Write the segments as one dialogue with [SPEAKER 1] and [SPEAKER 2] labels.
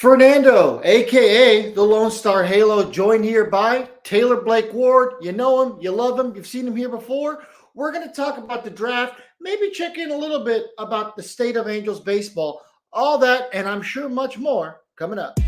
[SPEAKER 1] Fernando, aka the Lone Star Halo, joined here by Taylor Blake Ward. You know him, you love him, you've seen him here before. We're going to talk about the draft, maybe check in a little bit about the state of Angels baseball, all that, and I'm sure much more coming up.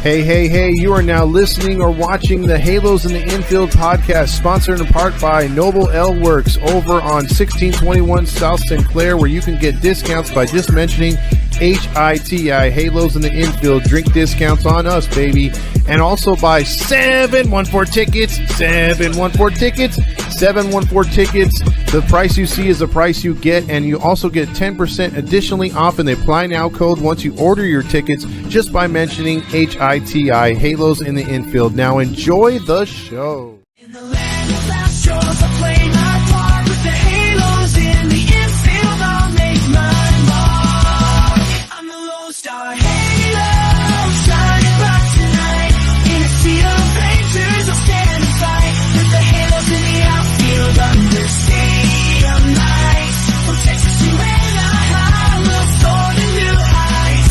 [SPEAKER 2] Hey, you are now listening or watching the Halos in the Infield podcast, sponsored in part by Noble L Works over on 1621 South Sinclair, where you can get discounts by just mentioning HITI, Halos in the Infield. Drink discounts on us, baby. And also by 714 Tickets, 714 Tickets, 714 Tickets. The price you see is the price you get, and you also get 10% additionally off in the Apply Now code once you order your tickets just by mentioning HITI, Halos in the Infield. Now enjoy the show.
[SPEAKER 3] In the land of last shores, I play my part with the halos in the infield. I'll make my mark. I'm the Lone Star Halo, shining bright tonight. In a sea of rangers, I'll stand and fight with the halos in the outfield under stadium lights. From Texas to Anaheim, we'll soar to new heights.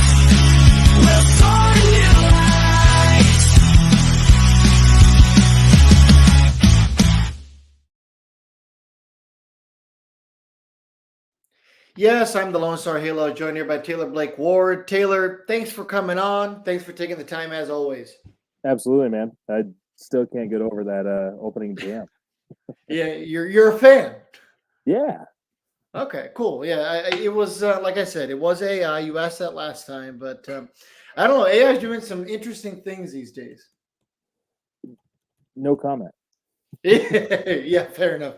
[SPEAKER 3] We'll soar to new heights.
[SPEAKER 1] Yes, I'm the Lone Star Halo, joined here by Taylor Blake Ward. Taylor, thanks for coming on. Thanks for taking the time as always.
[SPEAKER 4] Absolutely, man. I still can't get over that opening jam.
[SPEAKER 1] Yeah, you're a fan.
[SPEAKER 4] Yeah.
[SPEAKER 1] Okay, cool. Yeah, it was like I said, it was AI. You asked that last time, but I don't know. AI is doing some interesting things these days.
[SPEAKER 4] No comment.
[SPEAKER 1] Yeah, fair enough.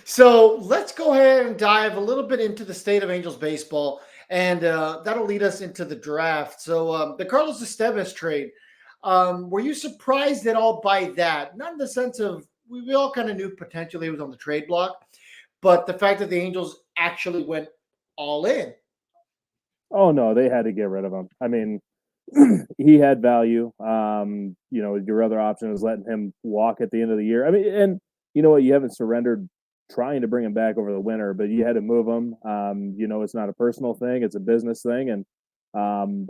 [SPEAKER 1] So let's go ahead and dive a little bit into the state of Angels baseball, and that'll lead us into the draft. So the Carlos Estevez trade, were you surprised at all by that? Not in the sense of we all kind of knew potentially he was on the trade block, but the fact that the Angels actually went all in.
[SPEAKER 4] Oh no, they had to get rid of him. I mean, he had value. Your other option was letting him walk at the end of the year. I mean, and you know what? You haven't surrendered trying to bring him back over the winter, but you had to move him. It's not a personal thing; it's a business thing, and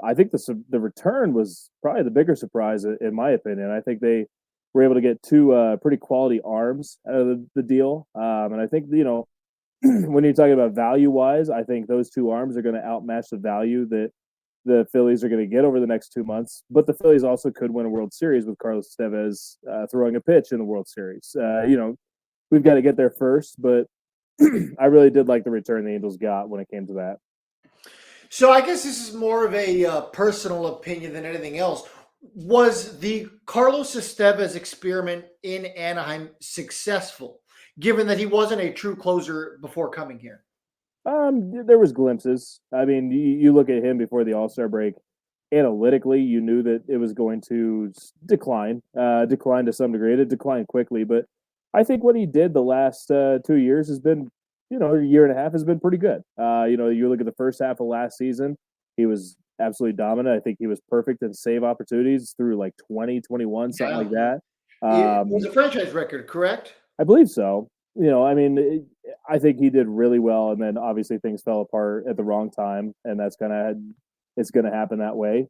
[SPEAKER 4] I think the return was probably the bigger surprise, in my opinion. I think they were able to get two pretty quality arms out of the deal, and I think when you're talking about value wise, I think those two arms are going to outmatch the value that the Phillies are going to get over the next 2 months. But the Phillies also could win a World Series with Carlos Estevez throwing a pitch in the World Series. We've got to get there first, but I really did like the return the Angels got when it came to that.
[SPEAKER 1] So I guess this is more of a personal opinion than anything else. Was the Carlos Estevez experiment in Anaheim successful, given that he wasn't a true closer before coming here?
[SPEAKER 4] There was glimpses. I mean, you look at him before the All-Star break. Analytically, you knew that it was going to decline to some degree. It declined quickly, but I think what he did the last 2 years has been, a year and a half has been pretty good. You look at the first half of last season, he was absolutely dominant. I think he was perfect in save opportunities through like 2021, something like that.
[SPEAKER 1] It was a franchise record, correct?
[SPEAKER 4] I believe so. I think he did really well, and then obviously things fell apart at the wrong time, and it's going to happen that way.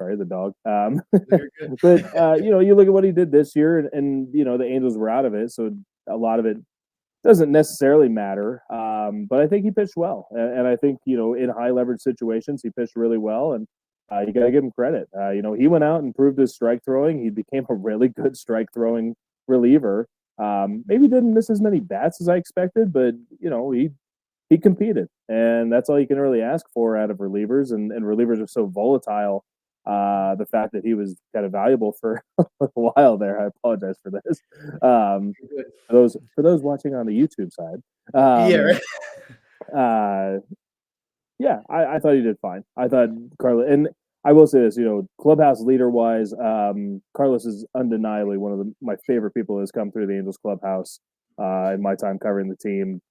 [SPEAKER 4] Sorry, the dog. But you look at what he did this year, and the Angels were out of it, so a lot of it doesn't necessarily matter. But I think he pitched well, and I think in high leverage situations he pitched really well, and you got to give him credit. He went out and proved his strike throwing. He became a really good strike throwing reliever. Maybe didn't miss as many bats as I expected, but he competed, and that's all you can really ask for out of relievers. And relievers are so volatile. The fact that he was kind of valuable for a while there, I apologize for this. For those watching on the YouTube side, I thought he did fine. I thought Carlos, and I will say this, clubhouse leader wise, Carlos is undeniably one of my favorite people who has come through the Angels clubhouse in my time covering the team.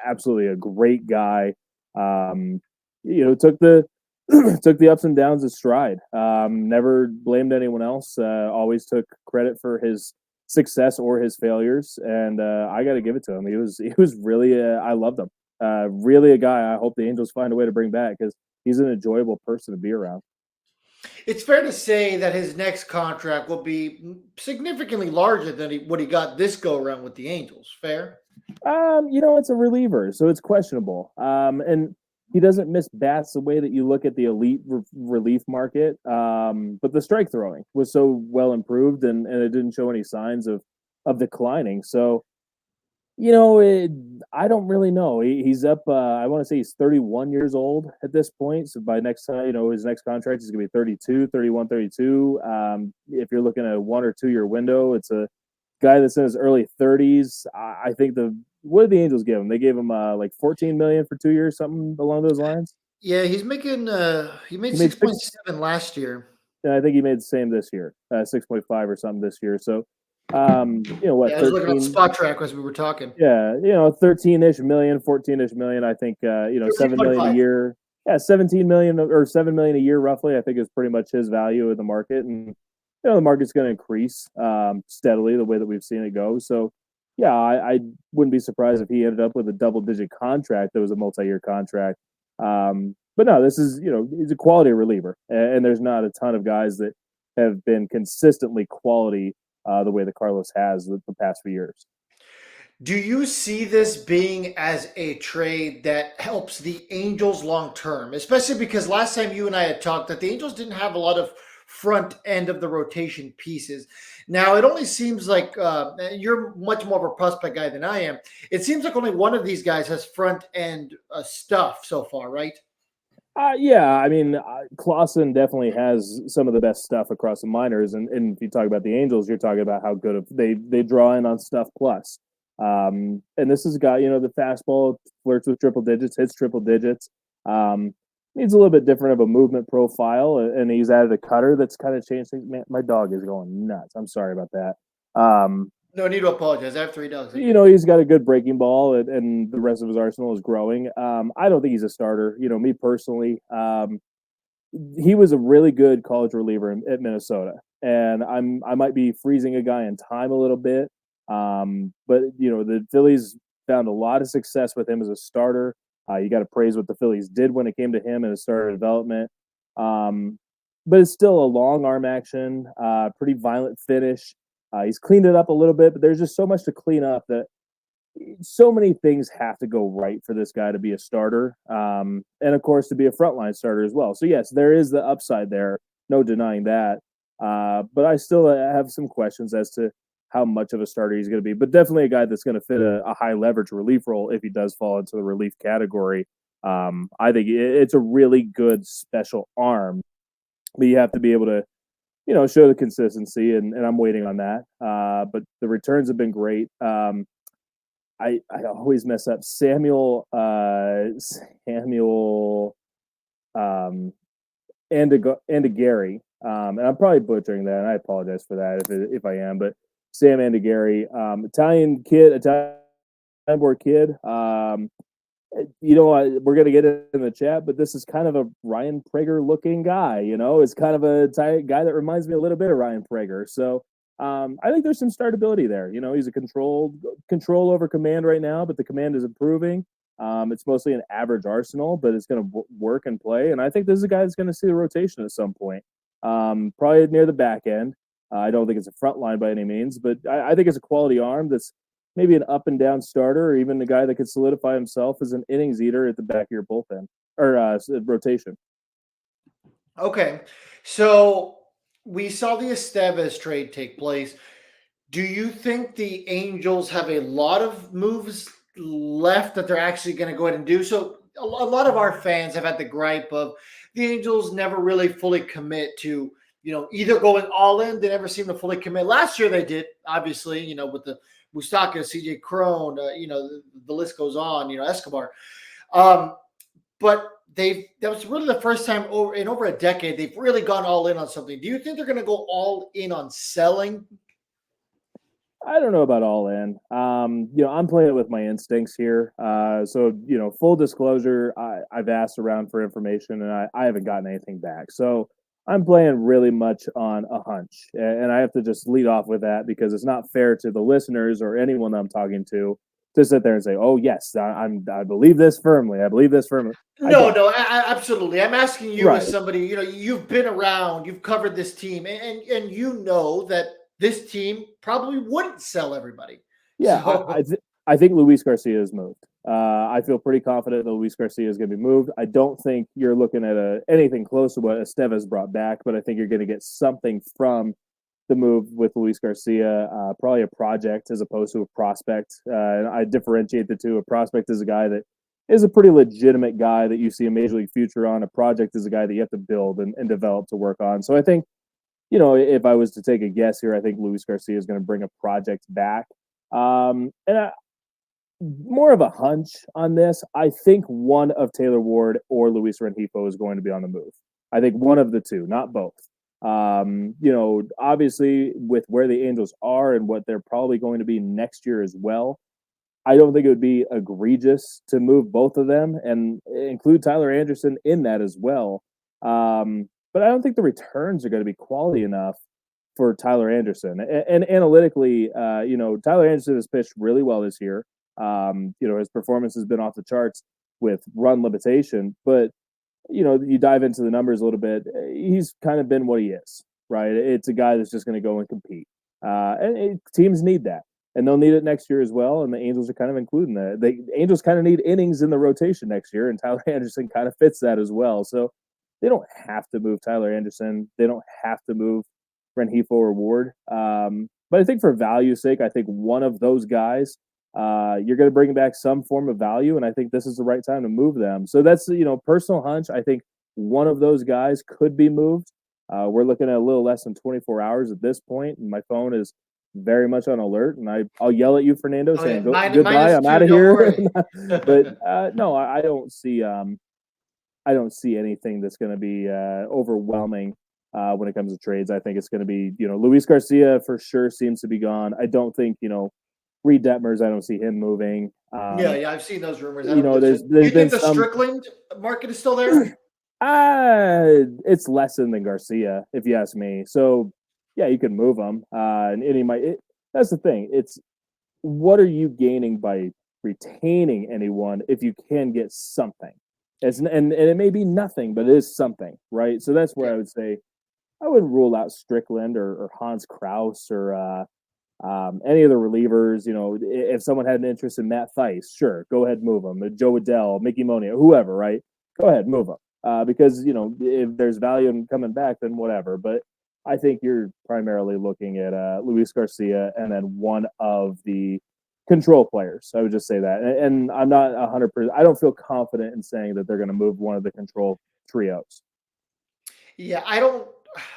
[SPEAKER 4] Absolutely a great guy. Took the took the ups and downs as stride. Never blamed anyone else. Always took credit for his success or his failures, and I got to give it to him. He was really I loved him. Really a guy I hope the Angels find a way to bring back because he's an enjoyable person to be around.
[SPEAKER 1] it's fair to say that his next contract will be significantly larger than what he got this go around with the Angels. Fair?
[SPEAKER 4] It's a reliever, so it's questionable. And he doesn't miss bats the way that you look at the elite relief market. But the strike throwing was so well improved, and it didn't show any signs of declining. So I don't really know. He's up. I want to say he's 31 years old at this point. So by next time, his next contract is going to be 32, 31, 32. If you're looking at a 1 or 2 year window, it's a guy that's in his early 30s. I think what did the Angels give him? They gave him like 14 million for 2 years, something along those lines.
[SPEAKER 1] Yeah, he's making. He made
[SPEAKER 4] He made
[SPEAKER 1] six point
[SPEAKER 4] six.
[SPEAKER 1] seven last year.
[SPEAKER 4] And I think he made the same this year, 6.5 or something this year. So,
[SPEAKER 1] Yeah, I was looking at the
[SPEAKER 4] 13?
[SPEAKER 1] spot track as we were talking.
[SPEAKER 4] Yeah, 13-ish million, 14-ish million. I think
[SPEAKER 1] 13.5.
[SPEAKER 4] 7 million a year. Yeah, 17 million or 7 million a year roughly. I think is pretty much his value in the market, and the market's going to increase steadily the way that we've seen it go. So, yeah, I wouldn't be surprised if he ended up with a double-digit contract that was a multi-year contract. But no, this is he's a quality reliever, and there's not a ton of guys that have been consistently quality the way that Carlos has the past few years.
[SPEAKER 1] Do you see this being as a trade that helps the Angels long term? Especially because last time you and I had talked that the Angels didn't have a lot of front end of the rotation pieces. Now it only seems like you're much more of a prospect guy than I am. It seems like only one of these guys has front end stuff so far, right?
[SPEAKER 4] Yeah, I mean, Clausen definitely has some of the best stuff across the minors, and if you talk about the Angels, you're talking about how good they draw in on stuff plus. And this is a guy, the fastball flirts with triple digits, hits triple digits. Needs a little bit different of a movement profile, and he's added a cutter that's kind of changed things. Man, my dog is going nuts. I'm sorry about that.
[SPEAKER 1] No need to apologize. I have 3 dogs.
[SPEAKER 4] He's got a good breaking ball, and the rest of his arsenal is growing. I don't think he's a starter. Me personally, he was a really good college reliever at Minnesota, and I might be freezing a guy in time a little bit. But the Phillies found a lot of success with him as a starter. You got to praise what the Phillies did when it came to him in his starter development. But it's still a long arm action, pretty violent finish. He's cleaned it up a little bit, but there's just so much to clean up that so many things have to go right for this guy to be a starter, and of course to be a frontline starter as well. So yes, there is the upside there, no denying that. But I still have some questions as to how much of a starter he's going to be. But definitely a guy that's going to fit a high leverage relief role if he does fall into the relief category. I think it's a really good special arm, but you have to be able to show the consistency, and I'm waiting on that. But the returns have been great. I always mess up Samuel and Gary, and I'm probably butchering that, and I apologize for that if I am. But Sam Andigari, Italian born kid. We're gonna get it in the chat, but this is kind of a Ryan Prager looking guy. It's kind of a guy that reminds me a little bit of Ryan Prager. So I think there's some startability there. He's a control over command right now, but the command is improving. It's mostly an average arsenal, but it's going to work and play. And I think this is a guy that's going to see the rotation at some point, probably near the back end. I don't think it's a front line by any means, but I think it's a quality arm that's maybe an up and down starter, or even a guy that could solidify himself as an innings eater at the back of your bullpen or rotation.
[SPEAKER 1] Okay, so we saw the Estevez trade take place. Do you think the Angels have a lot of moves left that they're actually going to go ahead and do? So a lot of our fans have had the gripe of the Angels never really fully commit to, either going all in. They never seem to fully commit. Last year they did, obviously, with the Mustaka, CJ Crone, the list goes on, Escobar. But that was really the first time in over a decade they've really gone all in on something. Do you think they're going to go all in on selling?
[SPEAKER 4] I don't know about all in. I'm playing with my instincts here. So full disclosure, I've asked around for information, and I haven't gotten anything back. So I'm playing really much on a hunch, and I have to just lead off with that because it's not fair to the listeners or anyone I'm talking to to sit there and say, "Oh yes, I believe this firmly. I believe this firmly." I
[SPEAKER 1] No,
[SPEAKER 4] don't.
[SPEAKER 1] no, absolutely. I'm asking you as
[SPEAKER 4] Right.
[SPEAKER 1] somebody, you've been around, you've covered this team, and you know that this team probably wouldn't sell everybody.
[SPEAKER 4] Yeah,
[SPEAKER 1] So
[SPEAKER 4] I think Luis Garcia is moved. I feel pretty confident that Luis Garcia is going to be moved. I don't think you're looking at anything close to what Estevez brought back, but I think you're going to get something from the move with Luis Garcia. Probably a project as opposed to a prospect. And I differentiate the two. A prospect is a guy that is a pretty legitimate guy that you see a major league future on. A project is a guy that you have to build and develop to work on. So I think, if I was to take a guess here, I think Luis Garcia is going to bring a project back. More of a hunch on this. I think one of Taylor Ward or Luis Rengifo is going to be on the move. I think one of the two, not both. Obviously with where the Angels are and what they're probably going to be next year as well, I don't think it would be egregious to move both of them and include Tyler Anderson in that as well. But I don't think the returns are going to be quality enough for Tyler Anderson. And analytically, Tyler Anderson has pitched really well this year. His performance has been off the charts with run limitation, but you dive into the numbers a little bit, he's kind of been what he is, right? It's a guy that's just going to go and compete. Teams need that, and they'll need it next year as well. And the Angels are kind of including that. The Angels kind of need innings in the rotation next year, and Tyler Anderson kind of fits that as well. So they don't have to move Tyler Anderson. They don't have to move Rengifo or Ward. But I think for value's sake, I think one of those guys, you're going to bring back some form of value, and I think this is the right time to move them. So that's personal hunch. I think one of those guys could be moved. We're looking at a little less than 24 hours at this point, and my phone is very much on alert. And I'll yell at you, Fernando,
[SPEAKER 1] oh, yeah,
[SPEAKER 4] saying
[SPEAKER 1] mine
[SPEAKER 4] goodbye.
[SPEAKER 1] is
[SPEAKER 4] I'm
[SPEAKER 1] too.
[SPEAKER 4] out of
[SPEAKER 1] Don't
[SPEAKER 4] here.
[SPEAKER 1] worry.
[SPEAKER 4] But no, I don't see. I don't see anything that's going to be overwhelming when it comes to trades. I think it's going to be, Luis Garcia for sure seems to be gone. I don't think, Reed Detmers, I don't see him moving.
[SPEAKER 1] Yeah, I've seen those rumors. I don't.
[SPEAKER 4] There's
[SPEAKER 1] Do you
[SPEAKER 4] been
[SPEAKER 1] think the
[SPEAKER 4] some.
[SPEAKER 1] Strickland market is still there?
[SPEAKER 4] It's lessened than Garcia, if you ask me. So, yeah, you can move him, and he might. That's the thing. It's what are you gaining by retaining anyone if you can get something? And it may be nothing, but it is something, right? So that's where
[SPEAKER 1] Yeah.
[SPEAKER 4] I would say I wouldn't rule out Strickland or Hans Kraus or any of the relievers. If someone had an interest in Matt Theis, sure, go ahead, move him. Joe Adell, Mickey Monia, whoever, right? Go ahead, move him. Because if there's value in coming back, then whatever. But I think you're primarily looking at Luis Garcia and then one of the control players. I would just say that, and I'm not 100%. I don't feel confident in saying that they're going to move one of the control trios.
[SPEAKER 1] Yeah, I don't.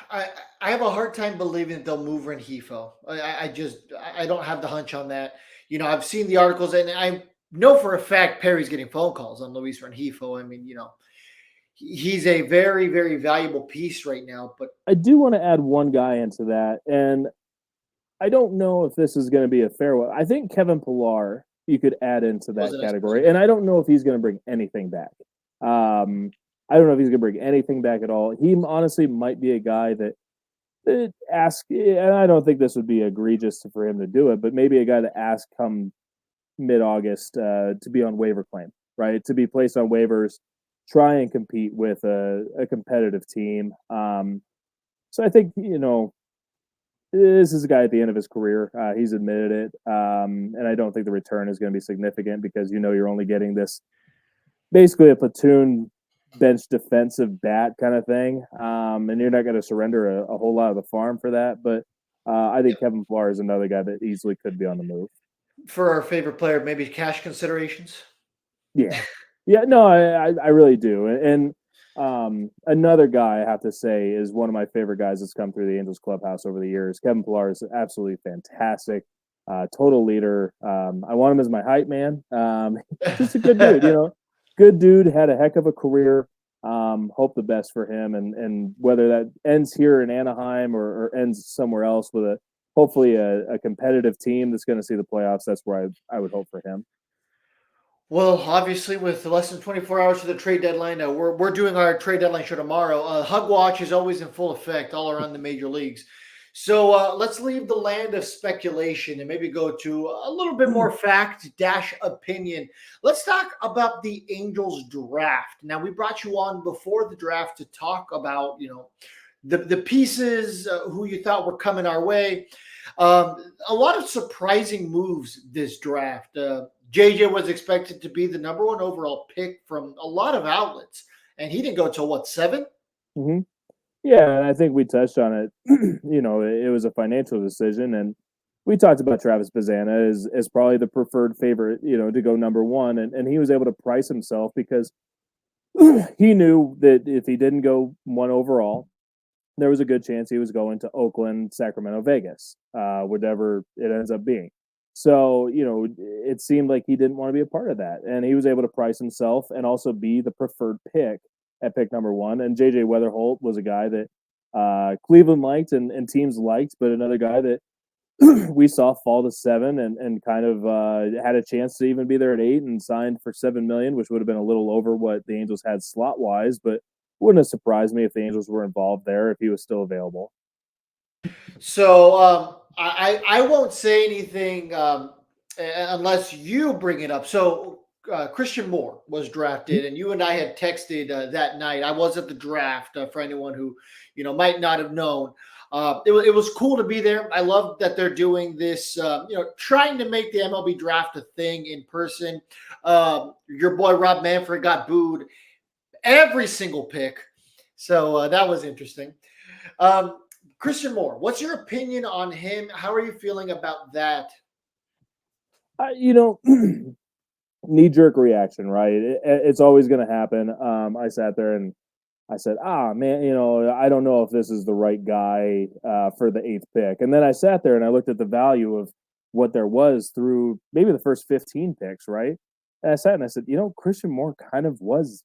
[SPEAKER 1] I have a hard time believing that they'll move Renhefo. I don't have the hunch on that. I've seen the articles, and I know for a fact Perry's getting phone calls on Luis Renhefo. I mean, he's a very, very valuable piece right now. But
[SPEAKER 4] I do want to add one guy into that, and I don't know if this is going to be a fair one. I think Kevin Pillar you could add into
[SPEAKER 1] was
[SPEAKER 4] that
[SPEAKER 1] an
[SPEAKER 4] category, and I don't know if he's going to bring anything back. I don't know if he's going to bring anything back at all. He honestly might be a guy that ask, and I don't think this would be egregious for him to do it, but maybe a guy to ask come mid-August to be on waiver claim, right? To be placed on waivers, try and compete with a competitive team. So I think, this is a guy at the end of his career. He's admitted it. And I don't think the return is going to be significant because, you're only getting this basically a platoon bench defensive bat kind of thing. And you're not going to surrender a whole lot of the farm for that. But I think Kevin Pillar is another guy that easily could be on the move.
[SPEAKER 1] for our favorite player, maybe cash considerations.
[SPEAKER 4] Yeah. Yeah, no, I really do. And another guy I have to say is one of my favorite guys that's come through the Angels clubhouse over the years. Kevin Pillar is absolutely fantastic. Total leader. I want him as my hype man. Just a good dude, good dude, had a heck of a career. Hope the best for him, and whether that ends here in Anaheim or ends somewhere else with hopefully a competitive team that's going to see the playoffs. That's where I would hope for him.
[SPEAKER 1] Well, obviously, with less than 24 hours to the trade deadline, we're doing our trade deadline show tomorrow. Hug Watch is always in full effect all around the major leagues. So let's leave the land of speculation and maybe go to a little bit more fact dash opinion. Let's talk about the Angels draft. Now we brought you on before the draft to talk about the pieces who you thought were coming our way. A lot of surprising moves this draft. JJ was expected to be the number one overall pick from a lot of outlets, and he didn't go till what, seven?
[SPEAKER 4] Hmm. Yeah, and I think we touched on it. It was a financial decision, and we talked about Travis Bazana as probably the preferred favorite, to go number one, and he was able to price himself because he knew that if he didn't go one overall, there was a good chance he was going to Oakland, Sacramento, Vegas, whatever it ends up being. So, it seemed like he didn't want to be a part of that. And he was able to price himself and also be the preferred pick at pick number one. And JJ Weatherholt was a guy that Cleveland liked and teams liked, but another guy that we saw fall to seven and kind of had a chance to even be there at eight and signed for $7 million, which would have been a little over what the Angels had slot wise, but wouldn't have surprised me if the Angels were involved there if he was still available.
[SPEAKER 1] So I won't say anything unless you bring it up. So Christian Moore was drafted, and you and I had texted that night. I was at the draft for anyone who might not have known. It was cool to be there. I love that they're doing this, trying to make the MLB draft a thing in person. Your boy Rob Manfred got booed every single pick. So that was interesting. Christian Moore, what's your opinion on him? How are you feeling about that?
[SPEAKER 4] Knee jerk reaction, right? It's always going to happen. I sat there and I said, man, I don't know if this is the right guy for the eighth pick. And then I sat there and I looked at the value of what there was through maybe the first 15 picks, right? And I sat and I said, Christian Moore kind of was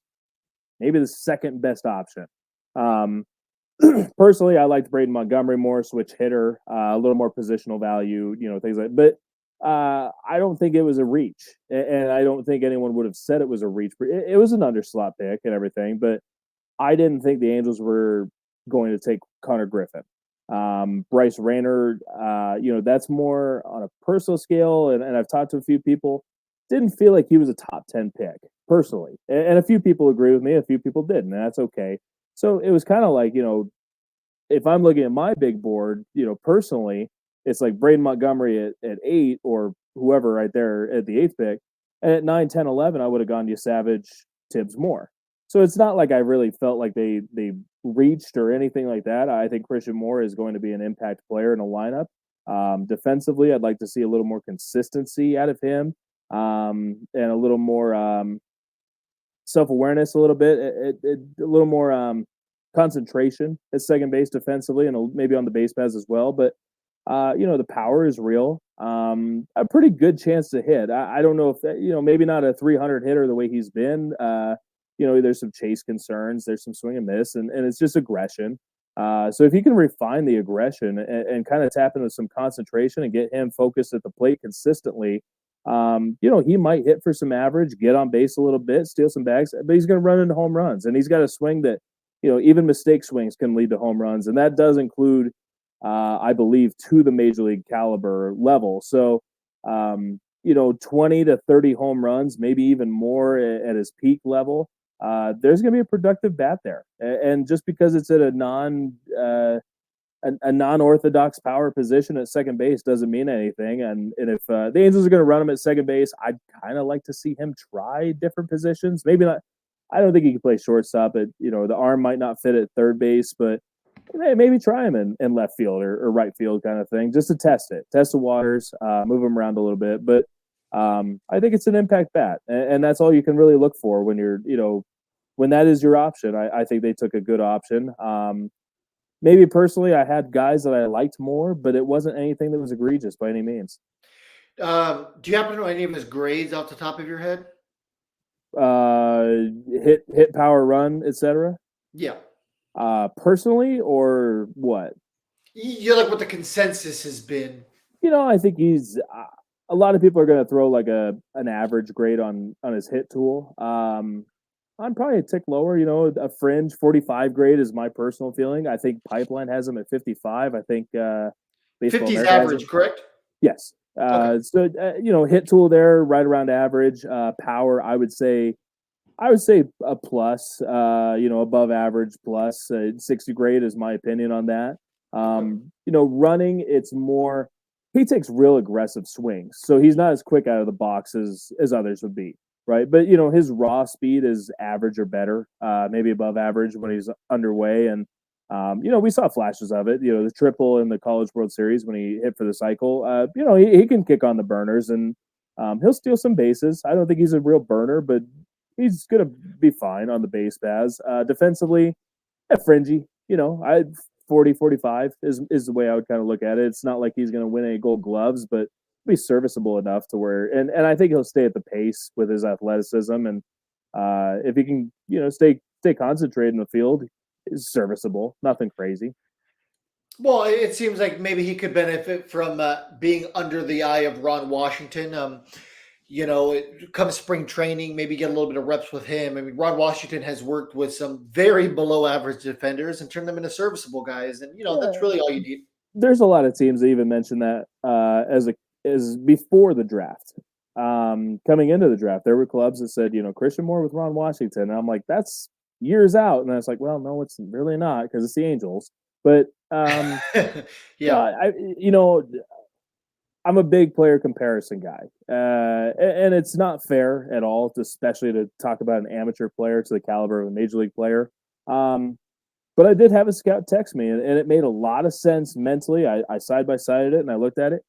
[SPEAKER 4] maybe the second best option. Um, Personally, I liked Braden Montgomery more, switch hitter, a little more positional value, things like. But I don't think it was a reach, and I don't think anyone would have said it was a reach. It was an underslot pick and everything, but I didn't think the Angels were going to take Connor Griffin. Bryce Rayner, that's more on a personal scale, and I've talked to a few people. Didn't feel like he was a top 10 pick personally, and a few people agree with me, a few people didn't, and that's okay. So it was kind of like, if I'm looking at my big board, personally, it's like Braden Montgomery at eight or whoever right there at the eighth pick. And at 9, 10, 11, I would have gone to Savage, Tibbs, Moore. So it's not like I really felt like they reached or anything like that. I think Christian Moore is going to be an impact player in a lineup. Defensively, I'd like to see a little more consistency out of him and a little more self-awareness, a little bit, a little more concentration at second base defensively and maybe on the base paths as well. But, the power is real. A pretty good chance to hit. I don't know if that, maybe not a 300 hitter the way he's been. There's some chase concerns, there's some swing and miss, and it's just aggression. So if you can refine the aggression and kind of tap into some concentration and get him focused at the plate consistently, he might hit for some average, get on base a little bit, steal some bags, but he's going to run into home runs. And he's got a swing that, even mistake swings can lead to home runs. And that does include, I believe, to the major league caliber level. So, 20 to 30 home runs, maybe even more at his peak level. There's going to be a productive bat there. And just because it's at a non-orthodox power position at second base doesn't mean anything. And if the Angels are going to run him at second base, I'd kind of like to see him try different positions. Maybe not. I don't think he can play shortstop. The arm might not fit at third base, but maybe try him in left field or right field kind of thing, just to test the waters, move him around a little bit. But I think it's an impact bat, and that's all you can really look for when you're, when that is your option. I think they took a good option. Maybe personally, I had guys that I liked more, but it wasn't anything that was egregious by any means.
[SPEAKER 1] Do you happen to know any of his grades off the top of your head?
[SPEAKER 4] Hit, power, run, etc.
[SPEAKER 1] Yeah.
[SPEAKER 4] Personally, or what?
[SPEAKER 1] You're like what the consensus has been.
[SPEAKER 4] I think he's. A lot of people are going to throw like an average grade on his hit tool. I'm probably a tick lower. You know, a fringe 45 grade is my personal feeling. I think Pipeline has him at 55. I think Baseball
[SPEAKER 1] 50's
[SPEAKER 4] America has
[SPEAKER 1] average,
[SPEAKER 4] him.
[SPEAKER 1] correct?
[SPEAKER 4] Yes.
[SPEAKER 1] Okay.
[SPEAKER 4] You know, hit tool there, right around average. Power, I would say a plus, you know, above average plus. 60 grade is my opinion on that.
[SPEAKER 1] Okay.
[SPEAKER 4] You know, running, it's more, he takes real aggressive swings. So he's not as quick out of the box as others would be, right? But, you know, his raw speed is average or better, maybe above average when he's underway. And, you know, we saw flashes of it, you know, the triple in the College World Series when he hit for the cycle. You know, he can kick on the burners and he'll steal some bases. I don't think he's a real burner, but he's going to be fine on the base paths. Defensively, fringy. You know, 40, 45 is the way I would kind of look at it. It's not like he's going to win any gold gloves, but be serviceable enough to where, and I think he'll stay at the pace with his athleticism. And if he can, you know, stay concentrated in the field, is serviceable. Nothing crazy.
[SPEAKER 1] Well, it seems like maybe he could benefit from being under the eye of Ron Washington. You know, come spring training, maybe get a little bit of reps with him. I mean, Ron Washington has worked with some very below average defenders and turned them into serviceable guys. And, you know, that's really all you need.
[SPEAKER 4] There's a lot of teams that even mentioned that as before the draft. Coming into the draft, there were clubs that said, you know, Christian Moore with Ron Washington. And I'm like, that's years out. And I was like, well, no, it's really not because it's the Angels. But yeah,
[SPEAKER 1] Yeah.
[SPEAKER 4] you know, I'm a big player comparison guy, and it's not fair at all, especially to talk about an amateur player to the caliber of a major league player. Um, but I did have a scout text me, and it made a lot of sense mentally. I side by sided it, and I looked at it.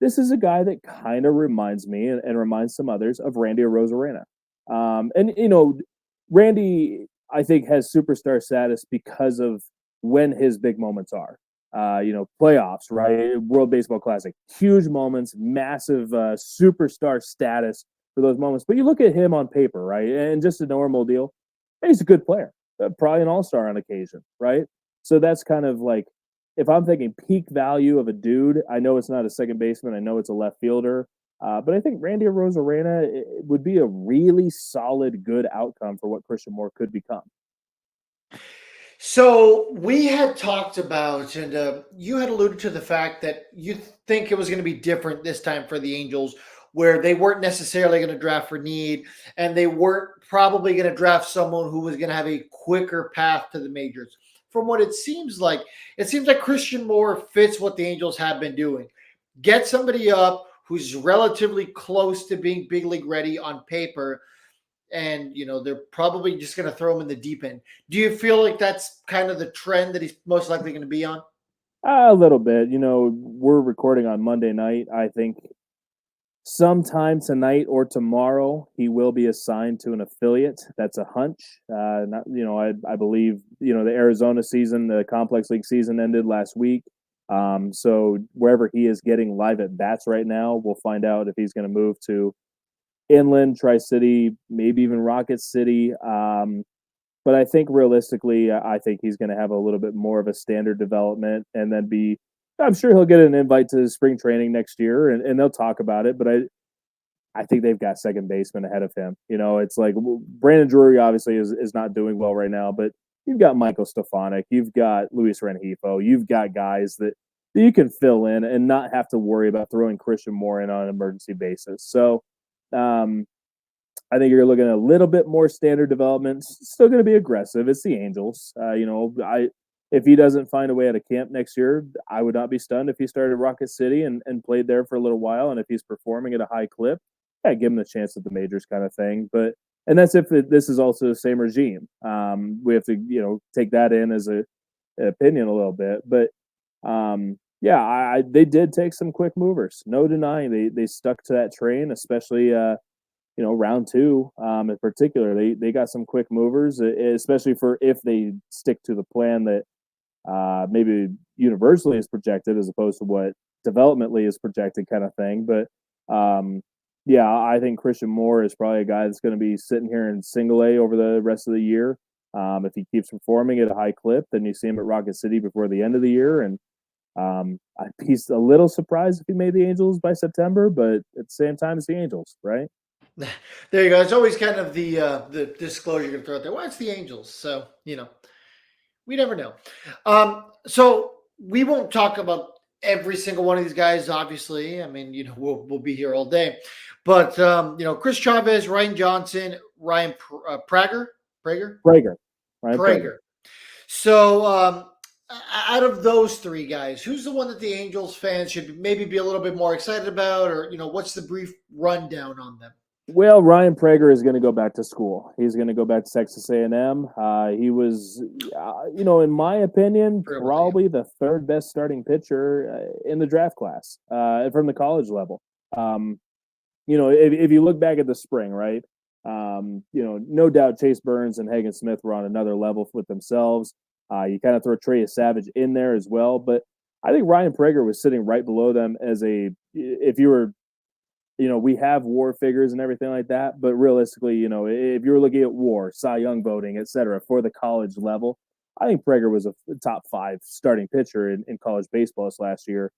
[SPEAKER 4] This is a guy that kind of reminds me, and reminds some others of Randy Arozarena. And you know, Randy, I think has superstar status because of when his big moments are. You know, playoffs, right? World Baseball Classic, huge moments, massive superstar status for those moments. But you look at him on paper, right, and just a normal deal. He's a good player, probably an all-star on occasion, right? So that's kind of like if I'm thinking peak value of a dude. I know it's not a second baseman. I know it's a left fielder. But I think Randy Arozarena would be a really solid, good outcome for what Christian Moore could become.
[SPEAKER 1] So we had talked about, and you had alluded to the fact that you think it was going to be different this time for the Angels, where they weren't necessarily going to draft for need, and they weren't probably going to draft someone who was going to have a quicker path to the majors. From what it seems like Christian Moore fits what the Angels have been doing. Get somebody up who's relatively close to being big league ready on paper, and they're probably just going to throw him in the deep end. Do you feel like that's kind of the trend that he's most likely going to be on?
[SPEAKER 4] A little bit. You know, we're recording on Monday night. I think sometime tonight or tomorrow he will be assigned to an affiliate. That's a hunch. Not, I believe the Arizona season, the complex league season ended last week. So wherever he is getting live at bats right now, we'll find out if he's going to move to Inland, Tri-City, maybe even Rocket City. But I think realistically, I think he's going to have a little bit more of a standard development and then I'm sure he'll get an invite to spring training next year and they'll talk about it. But I think they've got second baseman ahead of him. You know, it's like Brandon Drury obviously is not doing well right now, but you've got Michael Stefanik, you've got Luis Rengifo, you've got guys that you can fill in and not have to worry about throwing Christian Moore in on an emergency basis. So, I think you're looking at a little bit more standard development. Still going to be aggressive. It's the Angels. If he doesn't find a way out of camp next year, I would not be stunned if he started Rocket City and played there for a little while. And if he's performing at a high clip, yeah, give him the chance at the majors kind of thing. And that's if this is also the same regime. We have to take that in as an opinion a little bit. But they did take some quick movers. No denying they stuck to that train, especially round two in particular. They got some quick movers, especially for if they stick to the plan that maybe universally is projected as opposed to what developmentally is projected kind of thing. But I think Christian Moore is probably a guy that's going to be sitting here in single A over the rest of the year. If he keeps performing at a high clip, then you see him at Rocket City before the end of the year. And he's a little surprised if he made the Angels by September, but at the same time, it's the Angels, right?
[SPEAKER 1] There you go. It's always kind of the disclosure you're gonna throw out there. Well, it's the Angels, so we never know. So we won't talk about every single one of these guys. Obviously, I mean, we'll be here all day. But Chris Chavez, Ryan Johnson, Ryan Prager, Prager,
[SPEAKER 4] Prager, Ryan Prager.
[SPEAKER 1] Prager. So out of those three guys, who's the one that the Angels fans should maybe be a little bit more excited about, or what's the brief rundown on them?
[SPEAKER 4] Well, Ryan Prager is going to go back to school. He's going to go back to Texas A&M. He was, in my opinion, probably the third best starting pitcher in the draft class from the college level. If you look back at the spring, right? No doubt Chase Burns and Hagen Smith were on another level with themselves. You kind of throw Trey Savage in there as well, but I think Ryan Prager was sitting right below them if you were. We have WAR figures and everything like that, but realistically, if you're looking at WAR, Cy Young voting, et cetera, for the college level, I think Prager was a top 5 starting pitcher in college baseball this last year.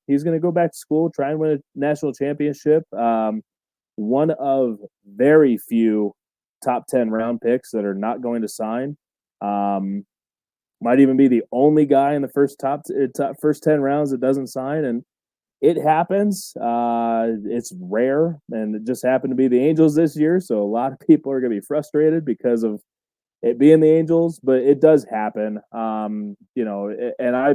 [SPEAKER 4] He's going to go back to school, try and win a national championship. One of very few top 10 round picks that are not going to sign. Might even be the only guy in the first 10 rounds that doesn't sign, and it happens. It's rare, and it just happened to be the Angels this year, so a lot of people are going to be frustrated because of it being the Angels, but it does happen. And I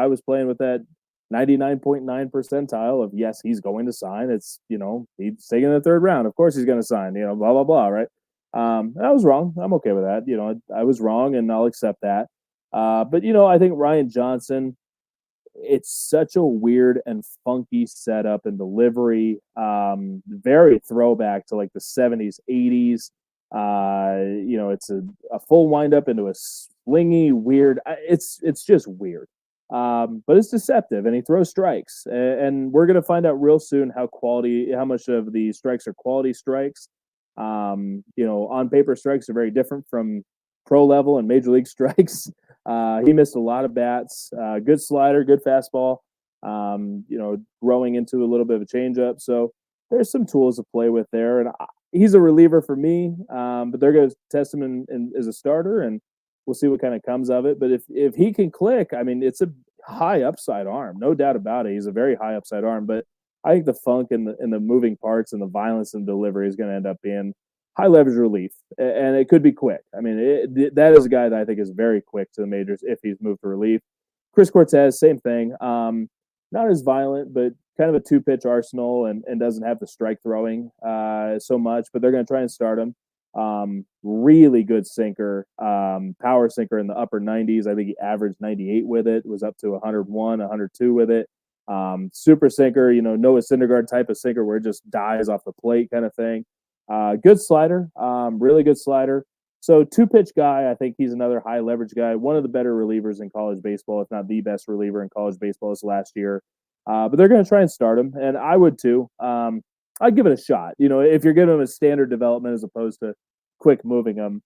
[SPEAKER 4] was playing with that 99.9 percentile of yes, he's going to sign. It's he's taking the third round. Of course he's going to sign. Blah blah blah. Right? And I was wrong. I'm okay with that. I was wrong, and I'll accept that. But I think Ryan Johnson. It's such a weird and funky setup and delivery. Very throwback to like the 70s, 80s. It's a full windup into a slingy, weird. It's just weird. But it's deceptive, and he throws strikes. And we're gonna find out real soon how much of the strikes are quality strikes. On paper strikes are very different from pro level and major league strikes. He missed a lot of bats. Good slider, good fastball. Growing into a little bit of a changeup. So there's some tools to play with there, and he's a reliever for me. But they're going to test him as a starter, and we'll see what kind of comes of it. But if he can click, I mean, it's a high upside arm, no doubt about it. He's a very high upside arm, but I think the funk and the moving parts and the violence and delivery is going to end up being high leverage relief, and it could be quick. I mean, that is a guy that I think is very quick to the majors if he's moved to relief. Chris Cortez, same thing. Not as violent, but kind of a 2-pitch arsenal and doesn't have the strike throwing so much, but they're going to try and start him. Really good sinker, power sinker in the upper 90s. I think he averaged 98 with it, was up to 101, 102 with it. Super sinker, Noah Syndergaard type of sinker where it just dies off the plate kind of thing. Good slider, really good slider. So 2-pitch guy, I think he's another high leverage guy. One of the better relievers in college baseball, if not the best reliever in college baseball this last year. But they're going to try and start him, and I would too. I'd give it a shot. If you're giving him a standard development as opposed to quick moving him,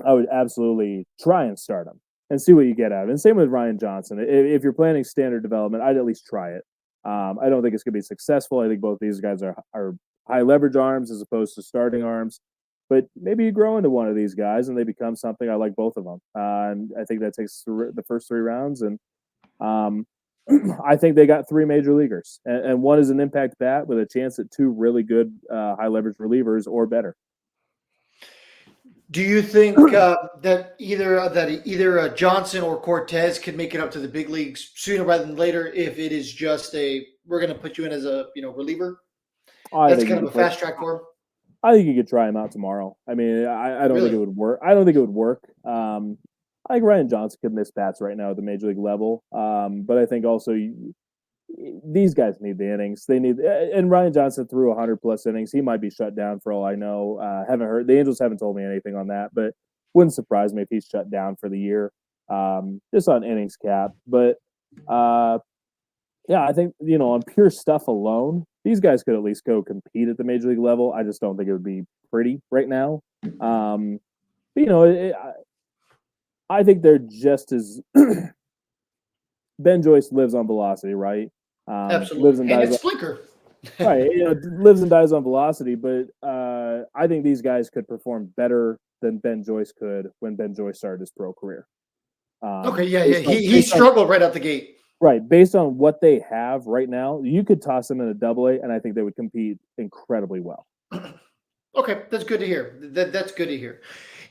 [SPEAKER 4] I would absolutely try and start him and see what you get out of it. And same with Ryan Johnson. If you're planning standard development, I'd at least try it. I don't think it's going to be successful. I think both these guys are high leverage arms as opposed to starting arms. But maybe you grow into one of these guys and they become something. I like both of them. And I think that takes the first 3 rounds. And I think they got 3 major leaguers. And one is an impact bat with a chance at 2 really good high leverage relievers or better.
[SPEAKER 1] Do you think that either Johnson or Cortez could make it up to the big leagues sooner rather than later if it is just we're going to put you in as a reliever? That's kind of a fast track for him.
[SPEAKER 4] I think you could try him out tomorrow. I mean, I don't think it would work. I don't think it would work. I think Ryan Johnson could miss bats right now at the major league level. But I think also these guys need the innings. And Ryan Johnson threw 100+ innings. He might be shut down for all I know. Haven't heard. The Angels haven't told me anything on that, but wouldn't surprise me if he's shut down for the year, just on innings cap. But I think on pure stuff alone, these guys could at least go compete at the major league level. I just don't think it would be pretty right now. I think they're just as Ben Joyce lives on velocity, right?
[SPEAKER 1] Absolutely, and it's flicker.
[SPEAKER 4] Right, lives and dies on velocity, but I think these guys could perform better than Ben Joyce could when Ben Joyce started his pro career.
[SPEAKER 1] Okay,
[SPEAKER 4] Um,
[SPEAKER 1] yeah, yeah.
[SPEAKER 4] based on
[SPEAKER 1] He
[SPEAKER 4] based on
[SPEAKER 1] struggled right out the gate.
[SPEAKER 4] right, based on what they have right now, you could toss them in a double A, and I think they would compete incredibly well.
[SPEAKER 1] Okay, that's good to hear. That's good to hear.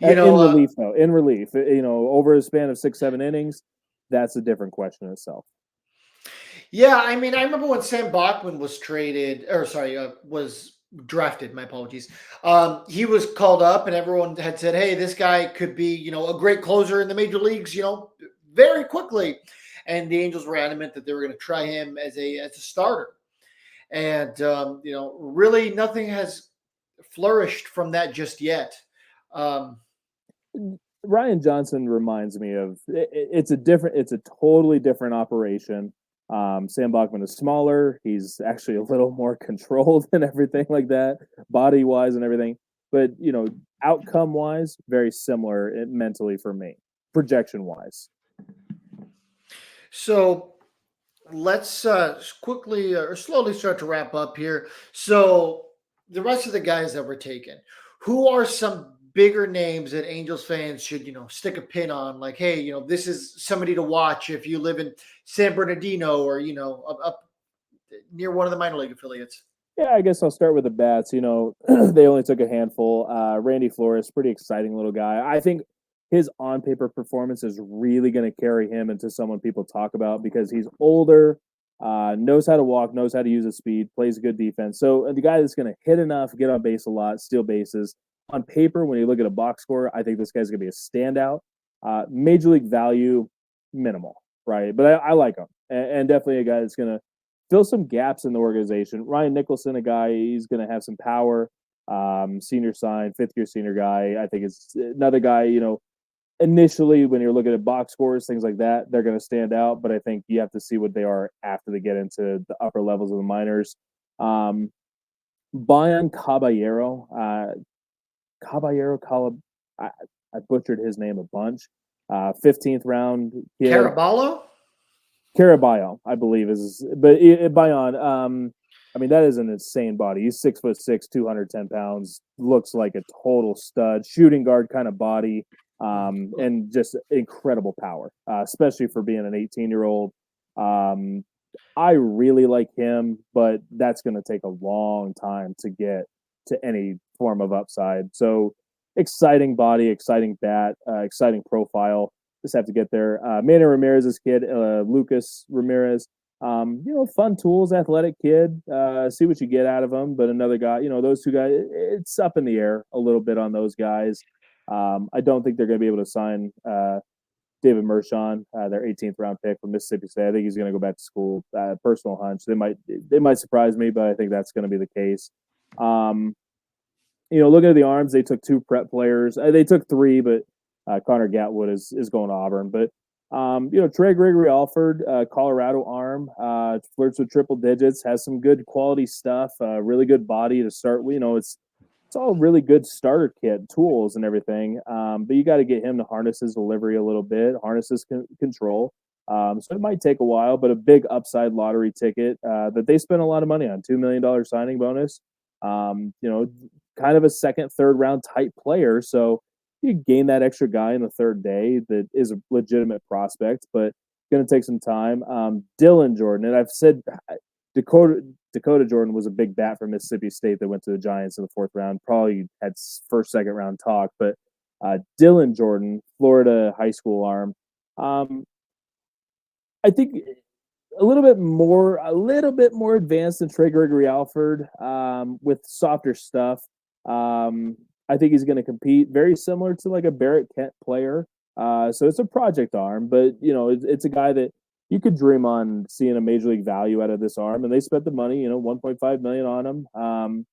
[SPEAKER 1] You
[SPEAKER 4] In
[SPEAKER 1] know,
[SPEAKER 4] relief, though, in relief, over a span of 6, 7 innings, that's a different question itself.
[SPEAKER 1] yeah, I mean, I remember when Sam Bachman was traded, or sorry, was drafted. My apologies. He was called up, and everyone had said, "Hey, this guy could be, a great closer in the major leagues, very quickly." And the Angels were adamant that they were going to try him as a starter. And really nothing has flourished from that just yet. Um,
[SPEAKER 4] Ryan Johnson reminds me of it's a totally different operation. Sam Bachman is smaller. He's actually a little more controlled and everything like that, body wise and everything. But outcome wise, very similar mentally for me, projection wise.
[SPEAKER 1] so let's quickly or slowly start to wrap up here. So the rest of the guys that were taken, who are some bigger names that Angels fans should stick a pin on? Like, hey, this is somebody to watch if you live in San Bernardino or up near one of the minor league affiliates.
[SPEAKER 4] Yeah, I guess I'll start with the bats. They only took a handful. Randy Flores, pretty exciting little guy. I think his on paper performance is really going to carry him into someone people talk about because he's older, knows how to walk, knows how to use his speed, plays good defense. So the guy that's going to hit enough, get on base a lot, steal bases. On paper, when you look at a box score, I think this guy's going to be a standout. Major league value, minimal, right? But I like him, and definitely a guy that's going to fill some gaps in the organization. Ryan Nicholson, a guy, he's going to have some power. Senior sign, 5th-year senior guy. I think it's another guy, initially when you're looking at box scores, things like that, they're going to stand out. But I think you have to see what they are after they get into the upper levels of the minors. Bayan Caballero, I, I butchered his name a bunch. 15th round kid.
[SPEAKER 1] Caraballo?
[SPEAKER 4] Caraballo, I believe but Bayon, I mean, that is an insane body. He's 6'6", 210 pounds, looks like a total stud, shooting guard kind of body, and just incredible power, especially for being an 18-year-old. I really like him, but that's going to take a long time to get to any form of upside. So exciting body, exciting bat, exciting profile. Just have to get there. Manny Ramirez's kid, Lucas Ramirez. Fun tools, athletic kid. See what you get out of him. But another guy, those two guys, it's up in the air a little bit on those guys. I don't think they're going to be able to sign David Mershon, their 18th round pick from Mississippi State. I think he's going to go back to school. Personal hunch. They might surprise me, but I think that's going to be the case. Looking at the arms, they took 2 prep players. They took 3, but Connor Gatwood is going to Auburn. But Trey Gregory Alford, Colorado arm, flirts with triple digits, has some good quality stuff, really good body to start. It's all really good starter kit tools and everything. But you got to get him to harness his delivery a little bit, harness his control. So it might take a while, but a big upside lottery ticket that they spent a lot of money on, $2 million signing bonus. Kind of a second, third round type player. So you gain that extra guy in the third day that is a legitimate prospect, but going to take some time. Dylan Jordan, and I've said Dakota Jordan was a big bat for Mississippi State that went to the Giants in the 4th round. Probably had first, second round talk, but Dylan Jordan, Florida high school arm. I think a little bit more advanced than Trey Gregory Alford with softer stuff. I think he's going to compete very similar to like a Barrett Kent player. So it's a project arm, but it's a guy that you could dream on seeing a major league value out of this arm, and they spent the money, $1.5 million on him.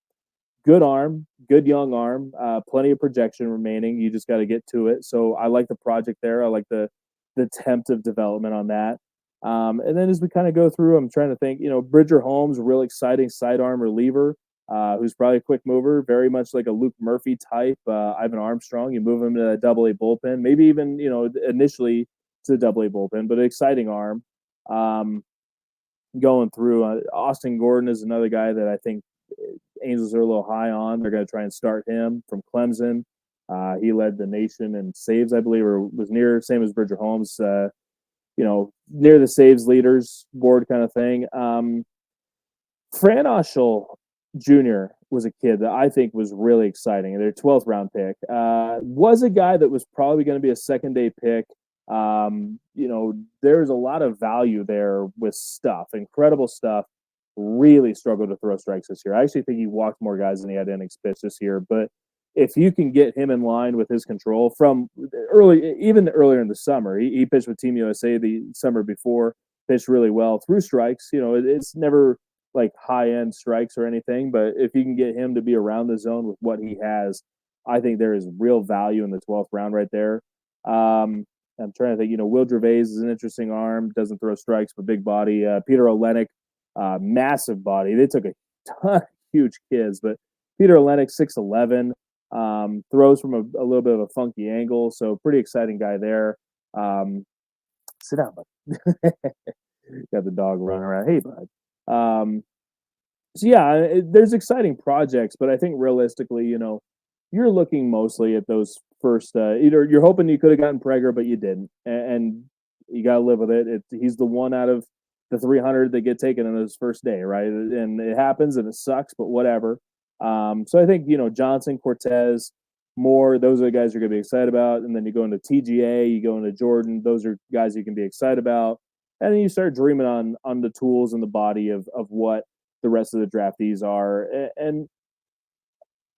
[SPEAKER 4] Good arm, good young arm, plenty of projection remaining. You just got to get to it. So I like the project there. I like the attempt of development on that. And then as we kind of go through, I'm trying to think, Bridger Holmes, a real exciting sidearm reliever, who's probably a quick mover, very much like a Luke Murphy type, Ivan Armstrong. You move him to a double-A bullpen, maybe even, initially to the double-A bullpen, but an exciting arm. going through. Austin Gordon is another guy that I think Angels are a little high on. They're going to try and start him from Clemson. He led the nation in saves, I believe, or was near, same as Bridger Holmes, near the saves leaders board kind of thing. Fran Oshel Jr. was a kid that I think was really exciting. Their 12th round pick was a guy that was probably going to be a second day pick. There's a lot of value there with stuff, incredible stuff. Really struggled to throw strikes this year. I actually think he walked more guys than he had innings pitched this year. But if you can get him in line with his control from even earlier in the summer, he pitched with Team USA the summer before, pitched really well through strikes. It's never like high end strikes or anything, but if you can get him to be around the zone with what he has, I think there is real value in the 12th round right there. I'm trying to think, Will Gervais is an interesting arm, doesn't throw strikes, but big body. Peter Olenek, massive body. They took a ton of huge kids, but Peter Olenek, 6'11", throws from a little bit of a funky angle, so pretty exciting guy there. Sit down, bud. Got the dog running around. Hey, bud. There's exciting projects, but I think realistically, you're looking mostly at those first. Either you're hoping you could have gotten Prager, but you didn't, and you got to live with it. He's the one out of the 300 that get taken on his first day, right? And it happens, and it sucks, but whatever. So I think Johnson, Cortez, Moore, those are the guys you're going to be excited about, and then you go into TGA, you go into Jordan. Those are guys you can be excited about. And then you start dreaming on the tools and the body of what the rest of the draftees are. And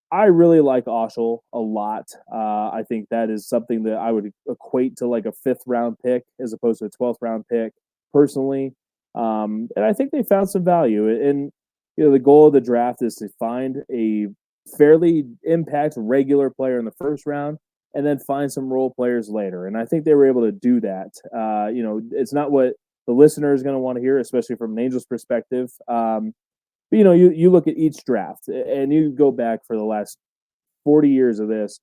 [SPEAKER 4] I really like Oshel a lot. I think that is something that I would equate to like a 5th round pick as opposed to a 12th round pick personally. And I think they found some value. And the goal of the draft is to find a fairly impact regular player in the first round and then find some role players later. And I think they were able to do that. It's not what the listener is going to want to hear, especially from an Angels perspective. But you look at each draft and you go back for the last 40 years of this.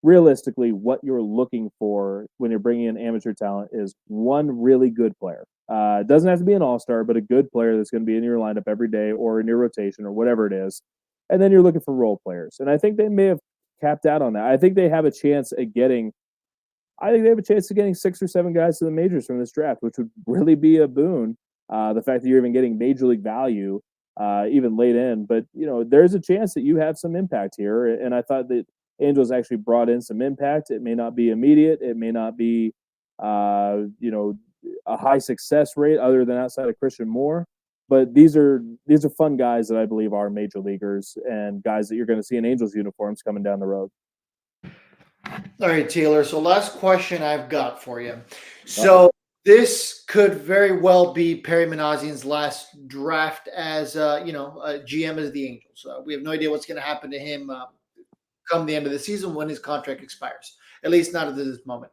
[SPEAKER 4] Realistically, what you're looking for when you're bringing in amateur talent is one really good player. It doesn't have to be an all-star, but a good player that's going to be in your lineup every day or in your rotation or whatever it is. And then you're looking for role players. And I think they may have capped out on that. I think they have a chance of getting 6 or 7 guys to the majors from this draft, which would really be a boon. The fact that you're even getting major league value, even late in, but there's a chance that you have some impact here. And I thought that Angels actually brought in some impact. It may not be immediate. It may not be, a high success rate other than outside of Christian Moore. But these are fun guys that I believe are major leaguers and guys that you're going to see in Angels uniforms coming down the road.
[SPEAKER 1] All right, Taylor. So last question I've got for you. So this could very well be Perry Manassian's last draft as GM of the Angels. We have no idea what's going to happen to him come the end of the season when his contract expires, at least not at this moment.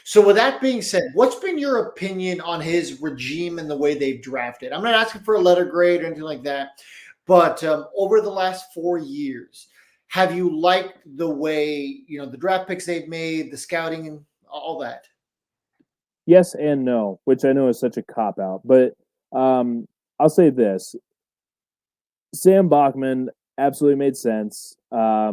[SPEAKER 1] So with that being said, what's been your opinion on his regime and the way they've drafted? I'm not asking for a letter grade or anything like that, but over the last 4 years, have you liked the way, the draft picks they've made, the scouting and all that?
[SPEAKER 4] Yes and no, which I know is such a cop-out. But I'll say this. Sam Bachman absolutely made sense. I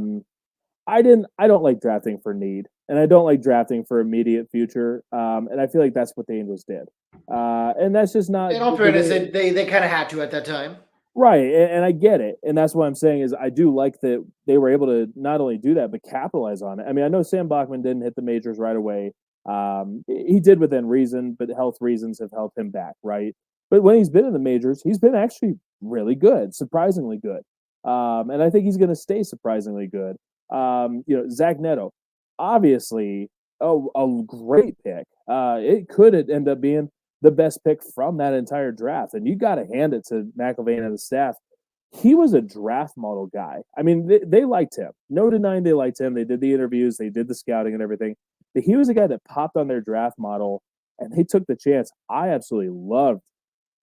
[SPEAKER 4] don't like drafting for need, and I don't like drafting for immediate future. And I feel like that's what the Angels did. And that's just not.
[SPEAKER 1] In all fairness, they kind of had to at that time.
[SPEAKER 4] Right, and I get it. And that's what I'm saying is I do like that they were able to not only do that, but capitalize on it. I mean, I know Sam Bachman didn't hit the majors right away. He did within reason, but health reasons have held him back, right? But when he's been in the majors, he's been actually really good, surprisingly good. And I think he's going to stay surprisingly good. Zach Neto, obviously, a great pick. It could end up being the best pick from that entire draft. And you got to hand it to McIlvain and the staff. He was a draft model guy. I mean, they liked him. No denying they liked him. They did the interviews, they did the scouting and everything. But he was a guy that popped on their draft model, and they took the chance. I absolutely loved.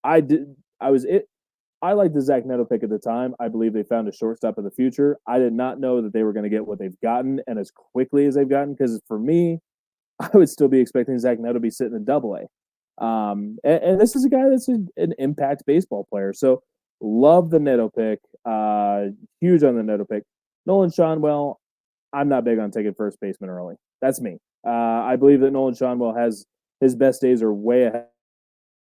[SPEAKER 4] I liked the Zach Neto pick at the time. I believe they found a shortstop of the future. I did not know that they were going to get what they've gotten and as quickly as they've gotten, because for me, I would still be expecting Zach Neto to be sitting in Double-A. And this is a guy that's an impact baseball player. So love the Neto pick. Huge on the Neto pick. Nolan Schaunwell, I'm not big on taking first baseman early. That's me. I believe that Nolan Schaunwell has his best days are way ahead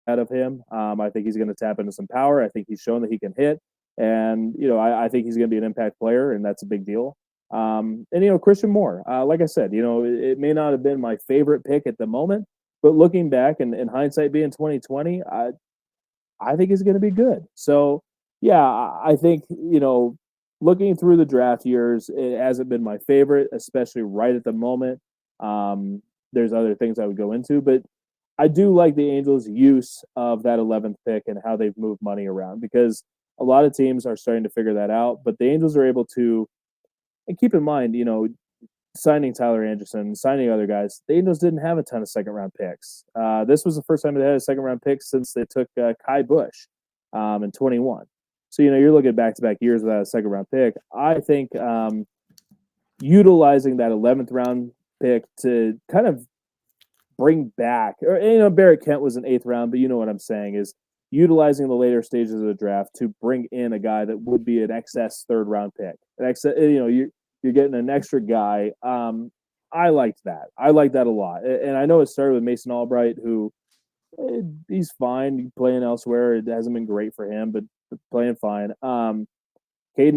[SPEAKER 4] of him. I think he's going to tap into some power. I think he's shown that he can hit, and I think he's going to be an impact player, and that's a big deal. And Christian Moore, like I said, it may not have been my favorite pick at the moment, but looking back and in hindsight being 2020, I think he's going to be good. So yeah, I think looking through the draft years, it hasn't been my favorite, especially right at the moment. There's other things I would go into, but I do like the Angels' use of that 11th pick and how they've moved money around, because a lot of teams are starting to figure that out. But the Angels are able to, and keep in mind, signing Tyler Anderson, signing other guys, the Angels didn't have a ton of second round picks. This was the first time they had a second round pick since they took Kai Bush in 21. So, you're looking at back to back years without a second round pick. I think utilizing that 11th round pick to kind of bring back, or Barrett Kent was an 8th round, but you know what I'm saying is utilizing the later stages of the draft to bring in a guy that would be an excess 3rd round pick. An excess, you're getting an extra guy. I liked that. I like that a lot. And I know it started with Mason Albright, who he's fine playing elsewhere. It hasn't been great for him, but playing fine. Caden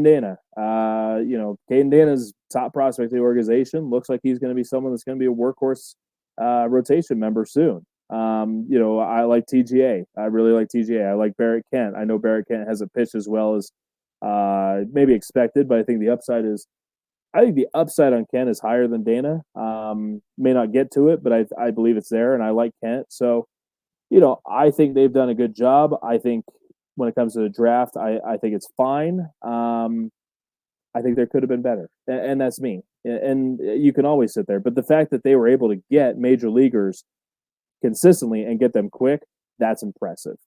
[SPEAKER 4] Dana, Caden Dana's top prospect of the organization. Looks like he's going to be someone that's going to be a workhorse rotation member soon. I like TGA. I really like TGA. I like Barrett Kent. I know Barrett Kent hasn't pitched as well as maybe expected, but I think the upside on Kent is higher than Dana. May not get to it, but I believe it's there, and I like Kent. So, I think they've done a good job. I think when it comes to the draft, I think it's fine. I think there could have been better, and that's me. And you can always sit there, but the fact that they were able to get major leaguers consistently and get them quick, that's impressive.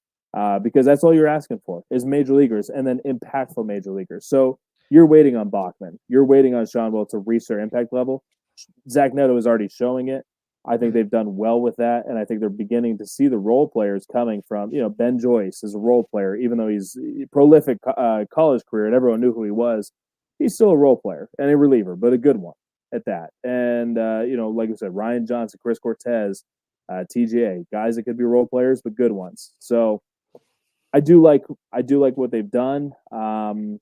[SPEAKER 4] Because that's all you're asking for is major leaguers, and then impactful major leaguers. So you're waiting on Bachman. You're waiting on Schaunwell to reach their impact level. Zach Neto is already showing it. I think they've done well with that, and I think they're beginning to see the role players coming from. Ben Joyce is a role player, even though he's prolific college career and everyone knew who he was. He's still a role player and a reliever, but a good one at that. And like I said, Ryan Johnson, Chris Cortez, TGA, guys that could be role players, but good ones. So I do like what they've done. And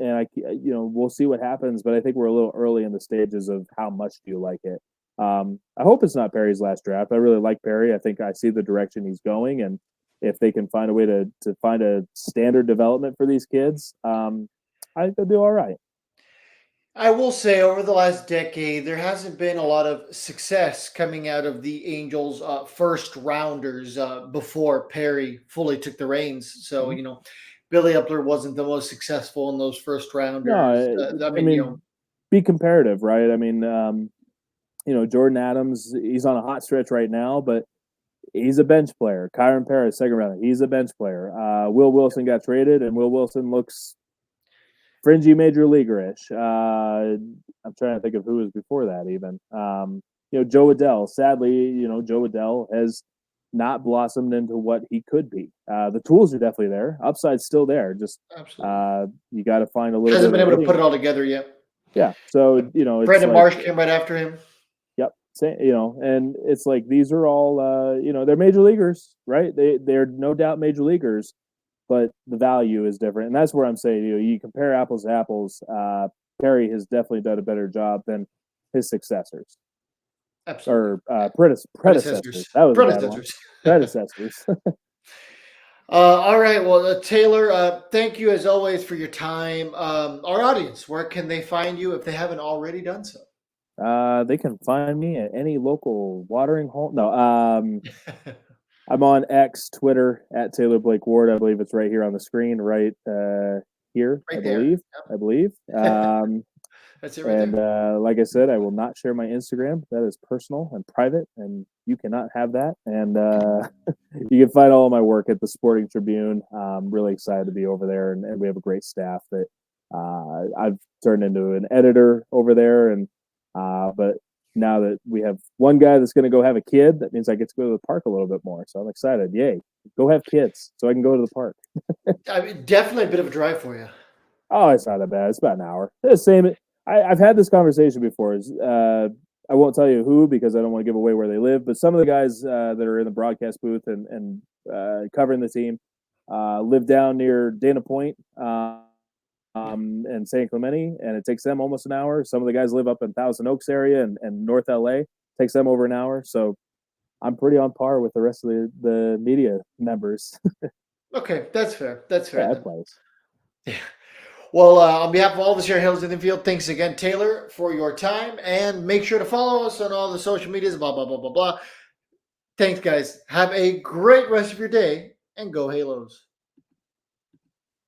[SPEAKER 4] we'll see what happens, but I think we're a little early in the stages of how much do you like it. I hope it's not Perry's last draft. I really like Perry. I think I see the direction he's going, and if they can find a way to find a standard development for these kids, I think they'll do all right.
[SPEAKER 1] I will say over the last decade, there hasn't been a lot of success coming out of the Angels' first rounders before Perry fully took the reins. So, Billy Upler wasn't the most successful in those first rounders.
[SPEAKER 4] No, I mean, be comparative, right? I mean, Jordan Adams, he's on a hot stretch right now, but he's a bench player. Kyron Paris, 2nd round, he's a bench player. Will Wilson got traded, and Will Wilson looks fringy major leaguer-ish. I'm trying to think of who was before that even. Joe Adell. Sadly, Joe Adell has not blossomed into what he could be. The tools are definitely there. Upside's still there. Just you got to find a little.
[SPEAKER 1] Hasn't been able to put it all together yet.
[SPEAKER 4] Yeah. So
[SPEAKER 1] Brandon Marsh came right after him.
[SPEAKER 4] Yep. And it's like these are all they're major leaguers, right? They're no doubt major leaguers, but the value is different. And that's where I'm saying, you compare apples to apples. Perry has definitely done a better job than his successors.
[SPEAKER 1] Absolutely.
[SPEAKER 4] Or predecessors. That was predecessors. Predecessors.
[SPEAKER 1] All right. Well, Taylor, thank you as always for your time. Our audience, where can they find you if they haven't already done so?
[SPEAKER 4] They can find me at any local watering hole. No, I'm on X, Twitter at Taylor Blake Ward. I believe it's right here on the screen, right here.
[SPEAKER 1] Right
[SPEAKER 4] I
[SPEAKER 1] there.
[SPEAKER 4] believe.
[SPEAKER 1] Yep.
[SPEAKER 4] I believe.
[SPEAKER 1] That's it right there.
[SPEAKER 4] And like I said, I will not share my Instagram. That is personal and private, and you cannot have that. And you can find all of my work at the Sporting Tribune. I'm really excited to be over there, and we have a great staff that I've turned into an editor over there. And but now that we have one guy that's going to go have a kid, that means I get to go to the park a little bit more. So I'm excited. Yay. Go have kids so I can go to the park.
[SPEAKER 1] I mean, definitely a bit of a drive for you.
[SPEAKER 4] Oh, it's not that bad. It's about an hour. It's the same. I've had this conversation before. I won't tell you who because I don't want to give away where they live, but some of the guys that are in the broadcast booth and covering the team live down near Dana Point and San Clemente, and it takes them almost an hour. Some of the guys live up in Thousand Oaks area and North LA. Takes them over an hour. So I'm pretty on par with the rest of the media members.
[SPEAKER 1] Okay, that's fair. That's fair.
[SPEAKER 4] Yeah,
[SPEAKER 1] then.
[SPEAKER 4] that plays.
[SPEAKER 1] Yeah. Well, on behalf of all the Sierra Hills in the Infield, thanks again, Taylor, for your time. And make sure to follow us on all the social medias, blah, blah, blah, blah, blah. Thanks, guys. Have a great rest of your day and go Halos.